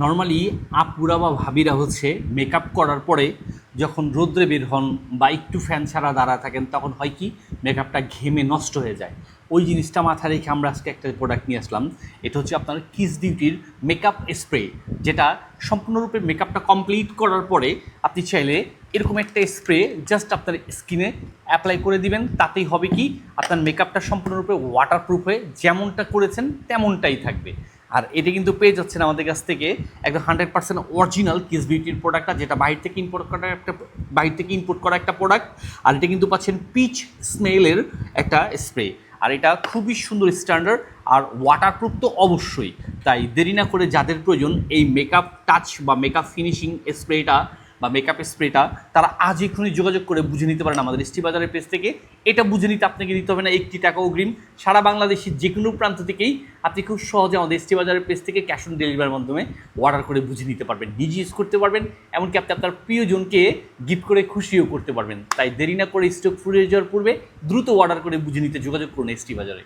Normally আপুরা বা ভাবিরা হচ্ছে মেকআপ করার পরে যখন রোদ্রে বের হন বা একটু ফ্যান ছাড়া দাঁড়া থাকেন তখন হয় কি মেকআপটা ঘেমে নষ্ট হয়ে যায়। ওই জিনিসটা মাথায় রেখে আমরা আজকে একটা প্রোডাক্ট নিয়ে আসলাম। এটা হচ্ছে আপনার কিস বিউটির মেকআপ স্প্রে, যেটা সম্পূর্ণরূপে মেকআপটা কমপ্লিট করার পরে আপনি চাইলে এরকম একটা স্প্রে জাস্ট আপনার স্কিনে অ্যাপ্লাই করে দিবেন। তাতেই হবে কি আপনার মেকআপটা সম্পূর্ণরূপে ওয়াটারপ্রুফ হয়ে যেমনটা করেছেন তেমনটাই থাকবে। আর এটা কিন্তু পেয়ে যাচ্ছেন আমাদের কাছ থেকে একদম 100% অরিজিনাল কিস বিউটির প্রোডাক্টটা, যেটা বাহির থেকে ইম্পোর্ট করা একটা প্রোডাক্ট। আর এটা কিন্তু পাচ্ছেন পিচ স্মেলের একটা স্প্রে, আর এটা খুবই সুন্দর স্ট্যান্ডার্ড আর ওয়াটারপ্রুফ তো অবশ্যই। তাই দেরি না করে যাদের প্রয়োজন এই মেকআপ টাচ বা মেকআপ ফিনিশিং স্প্রেটা বা মেকআপ স্প্রেটা, তারা আজ এক্ষুনি যোগাযোগ করে বুঝে নিতে পারেন আমাদের এসটি বাজারের পেজ থেকে। এটা বুঝে নিতে আপনাকে দিতে হবে না 1 টাকা অগ্রিম। সারা বাংলাদেশের যে কোনো প্রান্ত থেকেই আপনি খুব সহজে আমাদের এসটি বাজারের পেজ থেকে ক্যাশ অন ডেলিভারির মাধ্যমে অর্ডার করে বুঝে নিতে পারবেন, নিজে ইউজ করতে পারবেন, এমনকি আপনি আপনার প্রিয়জনকে গিফট করে খুশিও করতে পারবেন। তাই দেরি না করে স্টক ফুরিয়ে যাওয়ার পূর্বে দ্রুত অর্ডার করে বুঝে নিতে যোগাযোগ করুন এসটি বাজারে।